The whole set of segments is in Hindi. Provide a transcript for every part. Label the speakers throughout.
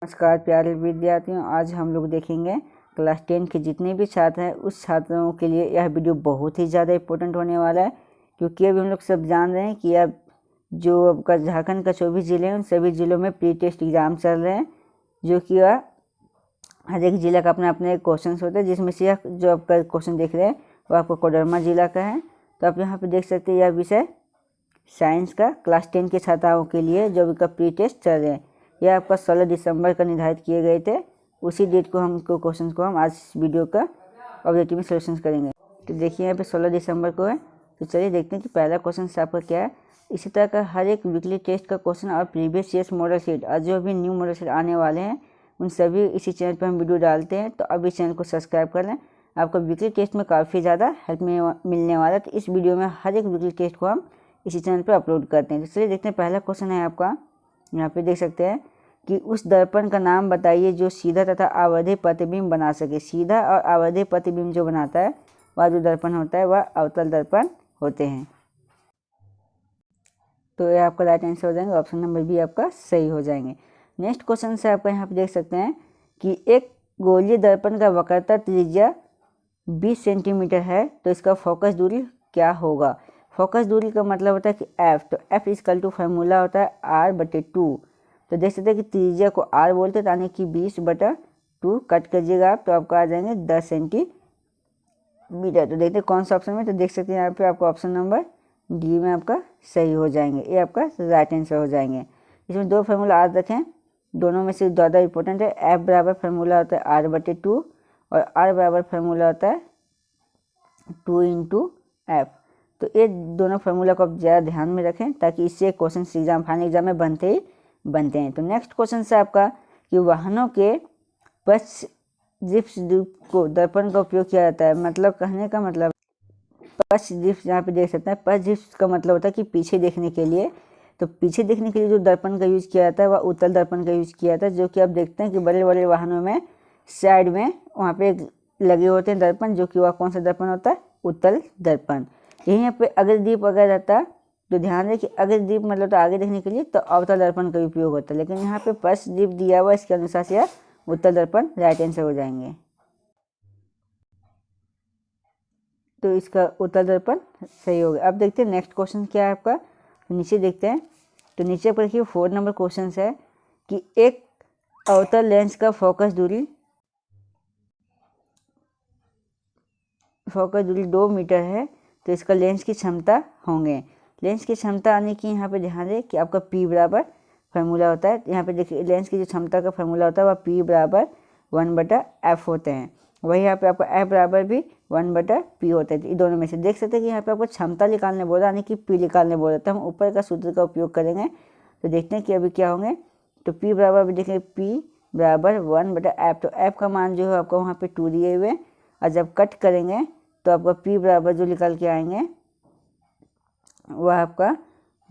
Speaker 1: नमस्कार प्यारे विद्यार्थियों, आज हम लोग देखेंगे क्लास 10 के जितने भी छात्र हैं उस छात्रों के लिए यह वीडियो बहुत ही ज़्यादा इम्पोर्टेंट होने वाला है। क्योंकि अभी हम लोग सब जान रहे हैं कि अब जो आपका झारखंड का 24 ज़िले हैं उन सभी ज़िलों में प्री टेस्ट एग्ज़ाम चल रहे हैं, जो कि वह हर एक ज़िला का अपना अपना एक क्वेश्चन होता है, जिसमें से यह जो आपका क्वेश्चन देख रहे हैं वो आपको कोडरमा ज़िला का है। तो आप यहाँ पर देख सकते हैं यह विषय साइंस का क्लास 10 के छात्राओं के लिए जो अभी का प्री टेस्ट चल रहे हैं। यह आपका 16 दिसंबर का निर्धारित किए गए थे। उसी डेट को क्वेश्चन को हम आज वीडियो का ऑब्जेक्टिव में सॉल्यूशन करेंगे। तो देखिए यहाँ पे 16 दिसंबर को है। तो चलिए देखते हैं कि पहला क्वेश्चन आपका क्या है। इसी तरह का हर एक वीकली टेस्ट का क्वेश्चन और प्रीवियस ईयर्स मॉडल शीट और जो भी न्यू मॉडल शीट आने वाले हैं उन सभी इसी चैनल पर हम वीडियो डालते हैं। तो अब इस चैनल को सब्सक्राइब कर लें, आपको वीकली टेस्ट में काफ़ी ज़्यादा हेल्प मिलने वाला है। तो इस वीडियो में हर एक वीकली टेस्ट को हम इसी चैनल पर अपलोड करते हैं। तो चलिए देखते हैं पहला क्वेश्चन है आपका। यहाँ पे देख सकते हैं कि उस दर्पण का नाम बताइए जो सीधा तथा आवर्धी प्रतिबिंब बना सके। सीधा और आवर्धी प्रतिबिंब जो बनाता है वह जो दर्पण होता है वह अवतल दर्पण होते हैं। तो ये आपका राइट आंसर हो जाएंगे, ऑप्शन नंबर बी आपका सही हो जाएंगे। नेक्स्ट क्वेश्चन से आपका यहाँ पे देख सकते हैं कि एक गोलीय दर्पण का वक्रता त्रिज्या 20 सेंटीमीटर है, तो इसका फोकस दूरी क्या होगा। फोकस दूरी का मतलब होता है कि एफ, तो एफ इक्वल टू फार्मूला होता है r/2। तो देख सकते हैं कि त्रिज्या को r बोलते हैं, यानी कि 20/2 कट करिएगा आप तो आपको आ जाएंगे 10 सेंटीमीटर। तो देखते हैं कौन सा ऑप्शन में। तो देख सकते हैं यहाँ पे आपको ऑप्शन नंबर डी में आपका सही हो जाएंगे, ये आपका राइट आंसर हो जाएंगे। इसमें दो फार्मूला आज रखें, दोनों में से ज़्यादा इंपॉर्टेंट है। एफ बराबर फार्मूला होता है r/2 और r बराबर फार्मूला होता है 2 × f। तो ये दोनों फार्मूला को आप ज़्यादा ध्यान में रखें ताकि इससे क्वेश्चन एग्जाम फाइनल एग्जाम में बनते हैं। तो नेक्स्ट क्वेश्चन से आपका कि वाहनों के पश्च दीप को दर्पण का उपयोग किया जाता है। मतलब कहने का मतलब पश्च दीप, यहाँ पे देख सकते हैं पश्च दीप का मतलब होता है कि पीछे देखने के लिए। तो पीछे देखने के लिए जो दर्पण का यूज़ किया जाता है वह उत्तल दर्पण का यूज़ किया जाता है, जो कि आप देखते हैं कि बड़े बड़े वाहनों में साइड में वहाँ पे लगे होते हैं दर्पण, जो कि वह कौन सा दर्पण होता है, उत्तल दर्पण। यहीं पे अगर दीप अगर रहता तो ध्यान दें कि अगर दीप मतलब तो आगे देखने के लिए तो अवतल दर्पण का उपयोग होता है, लेकिन यहाँ पे पश्च दीप दिया हुआ, इसके अनुसार से उत्तल दर्पण राइट आंसर हो जाएंगे। तो इसका उत्तल दर्पण सही हो गया। अब देखते हैं नेक्स्ट क्वेश्चन क्या है आपका। तो नीचे देखते हैं। तो नीचे पर देखिए 4 नंबर क्वेश्चन है कि एक अवतल लेंस का फोकस दूरी 2 मीटर है, तो इसका लेंस की क्षमता होंगे। लेंस की क्षमता आने की यहाँ पे ध्यान दें कि आपका P बराबर फार्मूला होता है। यहाँ पे देखिए लेंस की जो क्षमता का फार्मूला होता है वह P बराबर 1/f होते हैं। वही यहाँ पे आपका F बराबर भी 1/p होता है। ये दोनों में से देख सकते हैं कि यहाँ पे आपको क्षमता निकालने बोला, यानी कि P निकालने बोला, तो हम ऊपर का सूत्र का उपयोग करेंगे। तो देखते हैं कि अभी क्या होंगे। तो P बराबर देखेंगे P बराबर 1/f। तो f का मान जो है आपको वहाँ पे 2 दिए हुए, और जब कट करेंगे तो आपका P बराबर जो निकल के आएंगे वह आपका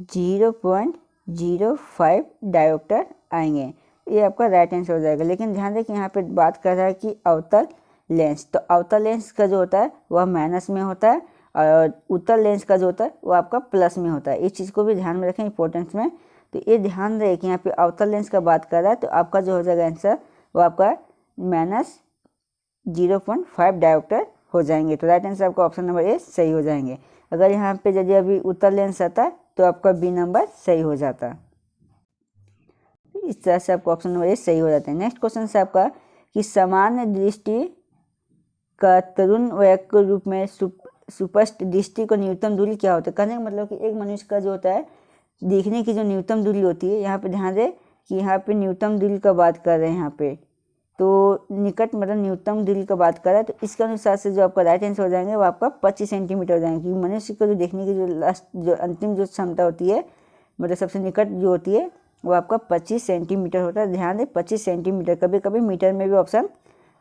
Speaker 1: 0.05 डायोप्टर आएंगे। ये आपका राइट आंसर हो जाएगा। लेकिन ध्यान दें कि यहाँ पे बात कर रहा है कि अवतल लेंस, तो अवतल लेंस का जो होता है वह माइनस में होता है और उत्तल लेंस का जो होता है वह आपका प्लस में होता है। इस चीज़ को भी ध्यान में रखें इंपॉर्टेंस में। तो ये ध्यान रहे कि यहाँ पे अवतल लेंस का बात कर रहा है, तो आपका जो हो जाएगा आंसर वो आपका -0.5 डायोप्टर हो जाएंगे। तो राइट आंसर आपका ऑप्शन नंबर ए सही हो जाएंगे। अगर यहाँ पे यदि अभी उत्तल लेंस आता तो आपका बी नंबर सही हो जाता। इस तरह से आपका ऑप्शन नंबर ए सही हो जाते हैं। नेक्स्ट क्वेश्चन से आपका कि सामान्य दृष्टि का तरुण वयस्क के रूप में सुस्पष्ट दृष्टि को न्यूनतम दूरी क्या होता है। कहने का मतलब कि एक मनुष्य का जो होता है देखने की जो न्यूनतम दूरी होती है, यहाँ पे ध्यान दें कि यहाँ पे न्यूनतम दूरी का बात कर रहे हैं। यहाँ पे तो निकट मतलब न्यूनतम दूरी का बात कर रहा है, तो इसके अनुसार से जो आपका राइट आंसर हो जाएंगे वो आपका 25 सेंटीमीटर हो जाएंगे। क्योंकि मनुष्य को जो देखने की जो अंतिम जो क्षमता होती है, मतलब सबसे निकट जो होती है वो आपका 25 सेंटीमीटर होता है। ध्यान दें 25 सेंटीमीटर, कभी कभी मीटर में भी ऑप्शन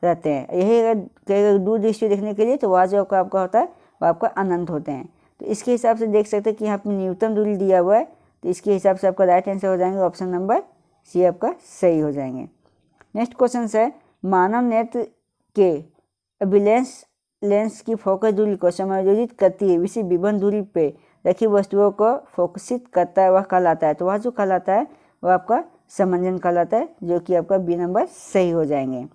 Speaker 1: रहते हैं। यही अगर दूर दृष्टि देखने के लिए तो वह जो आपका होता है वह आपका अनंत होते हैं। तो इसके हिसाब से देख सकते हैं कि यहाँ पर न्यूनतम दूरी दिया हुआ है, तो इसके हिसाब से आपका राइट आंसर हो जाएंगे ऑप्शन नंबर सी आपका सही हो जाएंगे। नेक्स्ट क्वेश्चन है मानव नेत्र के अभिलेंस लेंस की फोकस दूरी को समायोजित करती है विषय विभिन्न दूरी पे रखी वस्तुओं को फोकसित करता है, वह कहलाता है। तो वह जो कहलाता है वह आपका समंजन कहलाता है, जो कि आपका बी नंबर सही हो जाएंगे।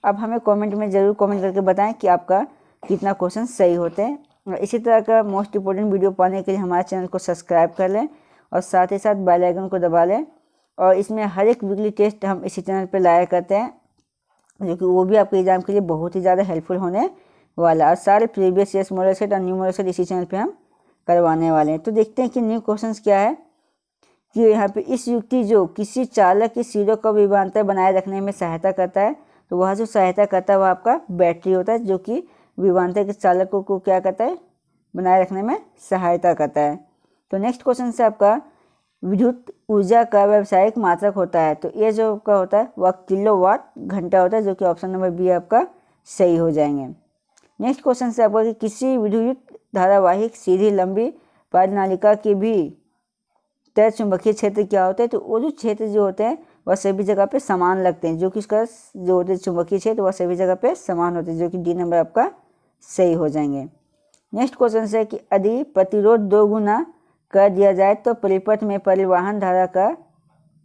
Speaker 1: अब हमें कमेंट में ज़रूर कमेंट करके बताएं कि आपका कितना क्वेश्चन सही होते हैं। और इसी तरह का मोस्ट इंपॉर्टेंट वीडियो पाने के लिए हमारे चैनल को सब्सक्राइब कर लें और साथ ही साथ बेल आइकन को दबा लें। और इसमें हर एक वीकली टेस्ट हम इसी चैनल पर लाया करते हैं, जो कि वो भी आपके एग्जाम के लिए बहुत ही ज़्यादा हेल्पफुल होने वाला। और सारे प्रीवियस ईयर्स मॉडल सेट और न्यू मॉडल सेट इसी चैनल पे हम करवाने वाले हैं। तो देखते हैं कि न्यू क्वेश्चंस क्या है। कि यहाँ पे इस युक्ति जो किसी चालक की सिरों का विभवांतर बनाए रखने में सहायता करता है, तो वह जो सहायता करता है वह आपका बैटरी होता है, जो कि विभवांतर के चालकों को क्या करता है, बनाए रखने में सहायता करता है। तो नेक्स्ट क्वेश्चन से आपका विद्युत ऊर्जा का व्यावसायिक मात्रक होता है, तो ये जो आपका होता है वह किलोवाट घंटा होता है, जो कि ऑप्शन नंबर बी आपका सही हो जाएंगे। नेक्स्ट क्वेश्चन से आपका कि किसी विद्युत धारावाहिक सीधी लंबी पारनालिका के भी तय चुंबकीय क्षेत्र क्या होते हैं, तो वो जो क्षेत्र जो होते हैं वह सभी जगह पे समान लगते हैं, जो कि इसका जो होते हैं चुंबकीय क्षेत्र वह सभी जगह पे समान होते हैं, जो कि डी नंबर आपका सही हो जाएंगे। नेक्स्ट क्वेश्चन से कि यदि प्रतिरोध 2 गुना कर दिया जाए तो परिपथ में परिवहन धारा का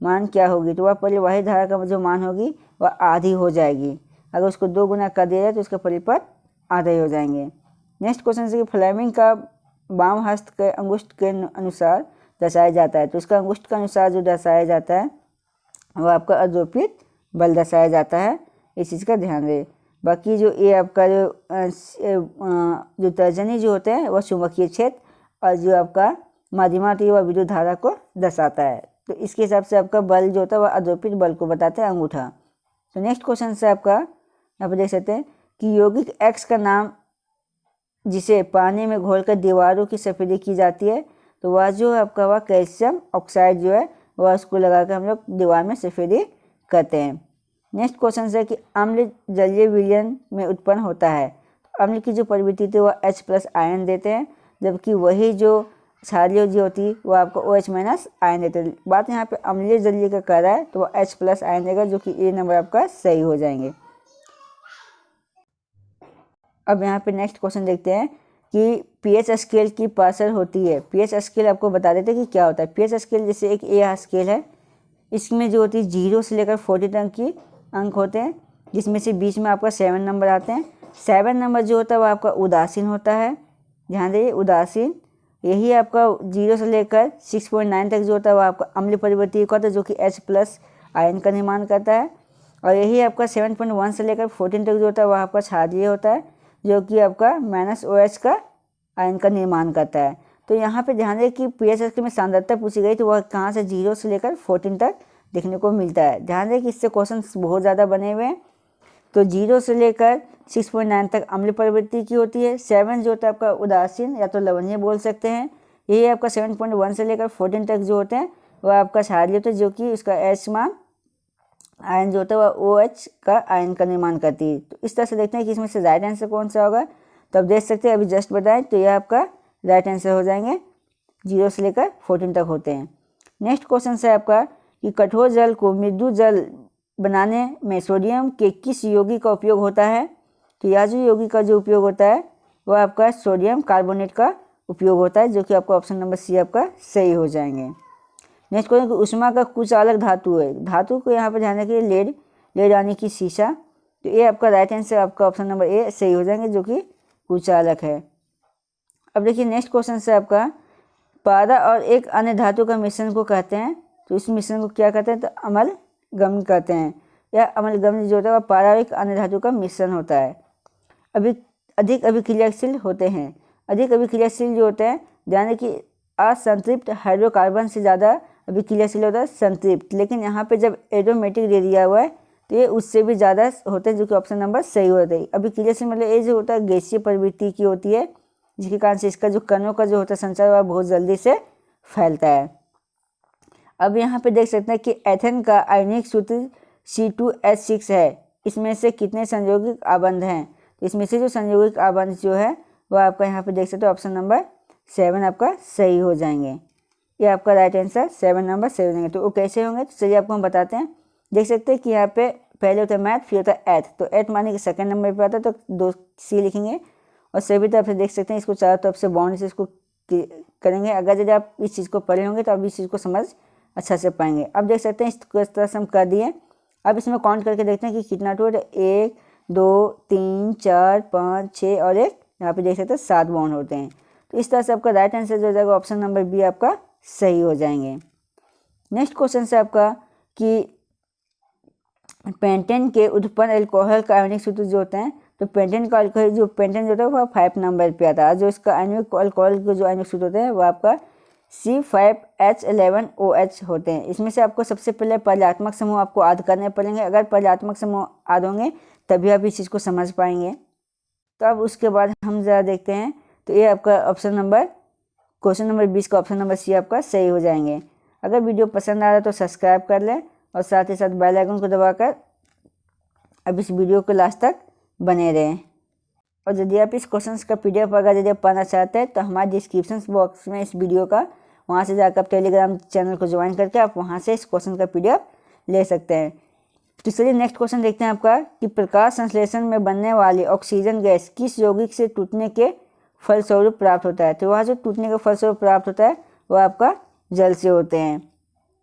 Speaker 1: मान क्या होगी, तो वह परिवाही धारा का जो मान होगी वह आधी हो जाएगी। अगर उसको 2 गुना कर दिया जाए तो उसका परिपथ आधा ही हो जाएंगे। नेक्स्ट क्वेश्चन से कि फ्लेमिंग का वाम हस्त के अंगुष्ठ के अनुसार दर्शाया जाता है, तो उसका अंगुष्ठ के अनुसार जो दर्शाया जाता है वह आपका आरोपित बल दर्शाया जाता है, इस चीज़ का ध्यान दें। बाकी जो ये आपका जो तर्जनी जो होते हैं वह चुंबकीय क्षेत्र और जो आपका माध्यमा होती है वह विद्युत धारा को दर्शाता है। तो इसके हिसाब से आपका बल जो होता है वह आरोपित बल को बताता है, अंगूठा। तो नेक्स्ट क्वेश्चन से आपका यहाँ पर देख सकते हैं कि यौगिक एक्स का नाम जिसे पानी में घोलकर दीवारों की सफेदी की जाती है, तो वह जो आपका वह कैल्शियम ऑक्साइड जो है वह उसको लगाकर हम लोग दीवार में सफेदी करते हैं। नेक्स्ट क्वेश्चन है कि अम्ल जलीय विलयन में उत्पन्न होता है, अम्ल की जो प्रवृत्ति थी वह H+ आयन देते हैं, जबकि वही जो क्षारीय जो होती है वह आपको OH- आयन देते हैं। बात यहाँ पे अम्लीय जलीय का कर रहा है तो वह H+ आयन देगा, जो कि ए नंबर आपका सही हो जाएंगे। अब यहाँ पे नेक्स्ट क्वेश्चन देखते हैं कि पीएच स्केल की पार्सल होती है। पीएच स्केल आपको बता देते हैं कि क्या होता है। पीएच स्केल जैसे एक ए स्केल है, इसमें जो होती है 0 से लेकर 40 तक की अंक होते हैं, जिसमें से बीच में आपका 7 नंबर आते हैं। 7 नंबर जो होता है वह आपका उदासीन होता है, ध्यान दीजिए उदासीन। यही आपका 0 से लेकर 6.9 तक जो होता है वह आपका अम्लीय प्रवृत्ति का होता है, जो कि H+ आयन का निर्माण करता है। और यही आपका 7.1 से लेकर 14 तक जो होता है वह आपका क्षारीय होता है, जो कि आपका -OH का आयन का निर्माण करता है। तो यहाँ पे ध्यान दें कि पीएच स्केल में सांद्रता पूछी गई तो वह कहाँ से 0 से लेकर 14 तक देखने को मिलता है। ध्यान दें कि इससे क्वेश्चन बहुत ज़्यादा बने हुए हैं। तो 0 से लेकर 6.9 तक अम्लीय प्रवृत्ति की होती है। 7 जो होता है आपका उदासीन या तो लवणीय बोल सकते हैं। यही आपका 7.1 से लेकर 14 तक जो होते हैं वह आपका क्षारीय होता है, जो कि उसका H मान आयन जो होता है वह OH का आयन का निर्माण करती है। तो इस तरह से देखते हैं कि इसमें से राइट आंसर कौन सा होगा। तो आप देख सकते हैं अभी जस्ट बताएं तो यह आपका राइट आंसर हो जाएंगे, 0 से लेकर 14 तक होते हैं। नेक्स्ट क्वेश्चन है आपका कि कठोर जल को मृदु जल बनाने में सोडियम के किस यौगिक का उपयोग होता है। तो यह जो यौगिक का जो उपयोग होता है वह आपका सोडियम कार्बोनेट का उपयोग होता है, जो कि आपका ऑप्शन नंबर सी आपका सही हो जाएंगे। नेक्स्ट क्वेश्चन कि उष्मा का कुचालक धातु है। धातु को यहाँ पर ध्यान रखिए लेड यानी कि शीशा। तो ये आपका राइट आंसर आपका ऑप्शन नंबर ए सही हो जाएंगे, जो कि कुचालक है। अब देखिए नेक्स्ट क्वेश्चन से आपका पारा और एक अन्य धातु का मिश्रण को कहते हैं, तो इस मिश्रण को क्या कहते हैं, तो अमलगम कहते हैं। यह अमलगम जो होता है वह पारा और एक अन्य धातु का मिश्रण होता है। अधिक अभिक्रियाशील होते हैं। अधिक अभिक्रियाशील जो होते हैं ध्यान दें कि असंतृप्त हाइड्रोकार्बन से ज़्यादा अभिक्रियाशील होता है संतृप्त, लेकिन यहाँ पे जब एरोमेटिक दे दिया हुआ है तो ये उससे भी ज़्यादा होते हैं, जो कि ऑप्शन नंबर सही होता है। अभिक्रियाशील मतलब ये जो होता है गैसीय प्रवृत्ति की होती है, जिसके कारण से इसका जो कणों का जो होता है संचार वह बहुत जल्दी से फैलता है। अब यहाँ पे देख सकते हैं कि एथेन का आयनिक सूत्र C2H6 है। इसमें से कितने संयोगिक आबंध हैं, तो इसमें से जो संयोगिक आबंध जो है वह आपका यहाँ पे देख सकते हो ऑप्शन नंबर 7 आपका सही हो जाएंगे। ये आपका राइट आंसर 7 नंबर सही हो जाएंगे। तो वो कैसे होंगे, तो चलिए आपको हम बताते हैं। देख सकते हैं कि यहाँ पे पहले होता है मैथ, फिर होता है एथ। तो एथ माने कि सेकंड नंबर पे आता है, तो 2 C लिखेंगे और सभी तरफ से देख सकते हैं इसको चारों तरफ से बाउंड से इसको करेंगे। अगर यदि आप इस चीज़ को पढ़े होंगे तो आप इस चीज़ को समझ अच्छा से पाएंगे। अब देख सकते हैं इसको इस तरह से हम कर दिए। अब इसमें काउंट करके देखते हैं कि कितना टूट, 1 2 3 4 5 6 और एक यहाँ पे देख सकते हैं 7 बाउंड होते हैं। तो इस तरह से आपका राइट आंसर जो हो जाएगा ऑप्शन नंबर बी आपका सही हो जाएंगे। नेक्स्ट क्वेश्चन से आपका कि पेंटेन के उत्पन्न अल्कोहल का आयनिक सूत्र जो होते हैं, तो पेंटेन का अल्कोहल जो पेंटेन जो होता है वो 5 नंबर पे आता है। जो इसका आयनिक अल्कोहल के जो आयनिक सूत्र होते हैं वो आपका C5H11OH होते हैं। इसमें से आपको सबसे पहले पर्यात्मक समूह आपको आद करने पड़ेंगे। अगर पर्यात्मक समूह आद होंगे तभी आप इस चीज़ को समझ पाएंगे। तो अब उसके बाद हम ज़रा देखते हैं, तो ये आपका ऑप्शन नंबर क्वेश्चन नंबर 20 का ऑप्शन नंबर सी आपका सही हो जाएंगे। अगर वीडियो पसंद आ रहा है तो सब्सक्राइब कर लें और साथ ही साथ बेल आइकन को दबाकर अब इस वीडियो को लास्ट तक बने रहें। और यदि आप इस क्वेश्चन का PDF अगर यदि आप पाना चाहते हैं तो हमारे डिस्क्रिप्शन बॉक्स में इस वीडियो का वहाँ से जाकर आप टेलीग्राम चैनल को ज्वाइन करके आप वहाँ से इस क्वेश्चन का PDF ले सकते हैं। तो चलिए नेक्स्ट क्वेश्चन देखते हैं आपका कि प्रकाश संश्लेषण में बनने वाली ऑक्सीजन गैस किस यौगिक से टूटने के फलस्वरूप प्राप्त होता है। तो वह जो टूटने के फलस्वरूप प्राप्त होता है वो आपका जल से होते हैं।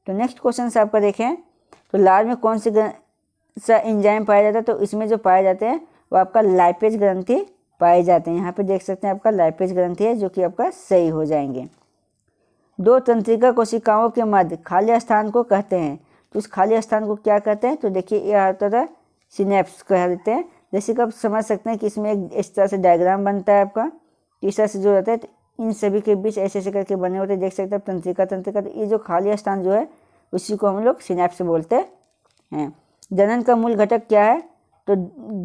Speaker 1: तो नेक्स्ट क्वेश्चन से आपका देखें, तो लार में कौन सा एंजाइम पाया जाता है, तो इसमें जो पाए जाते हैं वो आपका लाइपेज ग्रंथि पाए जाते हैं। यहाँ पे देख सकते हैं आपका लाइपेज ग्रंथि है जो कि आपका सही हो जाएंगे। 2 तंत्रिका कोशिकाओं के मध्य खाली स्थान को कहते हैं, तो उस खाली स्थान को क्या कहते हैं, तो देखिए यह होता था सिनेप्स कह देते हैं। जैसे कि आप समझ सकते हैं कि इसमें एक इस तरह से डायग्राम बनता है आपका, इस तरह से जो रहता है, तो इन सभी के बीच ऐसे ऐसे करके बने होते हैं। देख सकते हैं तंत्रिका तंत्रिका, तो ये जो खाली स्थान जो है उसी को हम लोग सिनेप्स बोलते हैं। जनन का मूल घटक क्या है, तो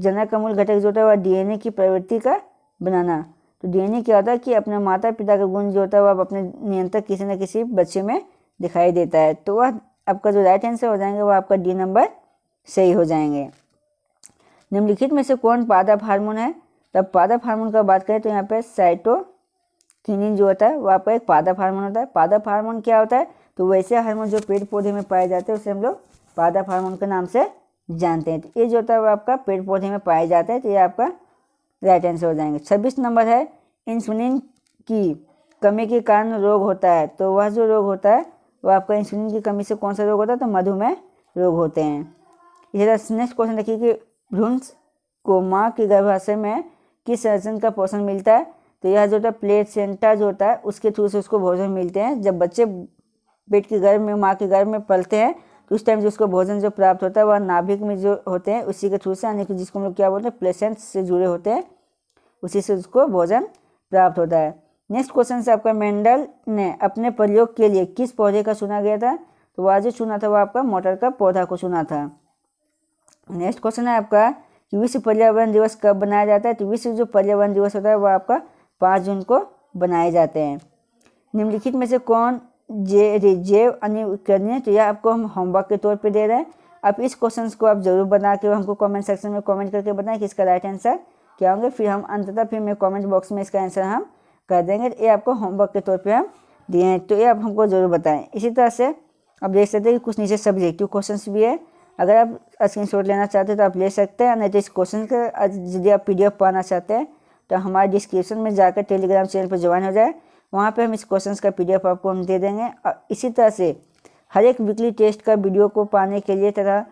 Speaker 1: जनन का मूल घटक जो होता है वह DNA की प्रवृत्ति का बनाना। तो DNA क्या होता है कि अपने माता पिता का गुण जो होता है वह अपने नियंत्रक किसी न किसी बच्चे में दिखाई देता है। तो वह आपका जो राइट आंसर हो जाएंगे वह आपका D नंबर सही हो जाएंगे। निम्नलिखित में से कौन पादप हार्मोन है, तब पादप हार्मोन का बात करें तो यहाँ पे साइटोकिनिन जो होता है वो आपका एक पादप हार्मोन होता है। पादप हार्मोन क्या होता है, तो वैसे हार्मोन जो पेड़ पौधे में पाए जाते हैं उसे हम लोग पादप हार्मोन के नाम से जानते हैं। तो ये जो होता है वो आपका पेड़ पौधे में पाए जाते हैं। तो ये आपका राइट आंसर हो जाएंगे। 26 नंबर है, इंसुलिन की कमी के कारण रोग होता है, तो वह जो रोग होता है वो आपका इंसुलिन की कमी से कौन सा रोग होता है, तो मधुमेह रोग होते हैं। इसी तरह नेक्स्ट क्वेश्चन देखिए कि भ्रूण को माँ के गर्भाशय में किस संरचना का पोषण मिलता है, तो यह जो होता है प्लेसेंटा जो होता है उसके थ्रू से उसको भोजन मिलते हैं। जब बच्चे पेट के गर्भ में माँ के गर्भ में पलते हैं तो उस टाइम जो उसको भोजन जो प्राप्त होता है वह नाभिक में जो होते हैं उसी के थ्रू से, यानी कि जिसको हम लोग क्या बोलते हैं प्लेसेंट से जुड़े होते हैं, उसी से उसको भोजन प्राप्त होता है। नेक्स्ट क्वेश्चन से आपका मेंडल ने अपने प्रयोग के लिए किस पौधे का चुना गया था, तो वह जो चुना था वह आपका मटर का पौधा को चुना था। नेक्स्ट क्वेश्चन है आपका कि विश्व पर्यावरण दिवस कब बनाया जाता है, तो विश्व जो पर्यावरण दिवस होता है वह आपका 5 जून को बनाए जाते हैं। निम्नलिखित में से कौन जैव अनिर्वचनीय, तो यह आपको हम होमवर्क के तौर पे दे रहे हैं। आप इस क्वेश्चन को आप जरूर बना के हमको कमेंट सेक्शन में कमेंट करके बताएं कि इसका राइट आंसर क्या होंगे। फिर हम अंततः फिर मैं कमेंट बॉक्स में इसका आंसर हम कर देंगे। ये आपको होमवर्क के तौर पे हम दिए हैं, तो ये आप हमको जरूर बताएं। इसी तरह से आप देख सकते हैं कि कुछ नीचे सब्जेक्टिव क्वेश्चन भी है, अगर आप स्क्रीनशॉट लेना चाहते हैं तो आप ले सकते हैं। नहीं तो इस क्वेश्चन का यदि आप PDF पाना चाहते हैं तो हमारे डिस्क्रिप्शन में जाकर टेलीग्राम चैनल पर ज्वाइन हो जाए, वहाँ पे हम इस क्वेश्चन का PDF आपको हम दे देंगे। और इसी तरह से हर एक वीकली टेस्ट का वीडियो को पाने के लिए तथा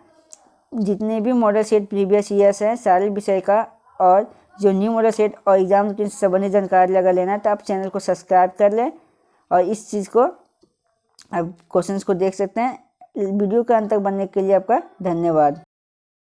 Speaker 1: जितने भी मॉडल सेट प्रीवियस ईयर्स हैं सारे विषय का और जो न्यू मॉडल सेट और एग्जाम रूटीन से संबंधित जानकारी अगर लेना है तो आप चैनल को सब्सक्राइब कर लें और इस चीज़ को आप क्वेश्चंस को देख सकते हैं। वीडियो का अंत तक बनने के लिए आपका धन्यवाद।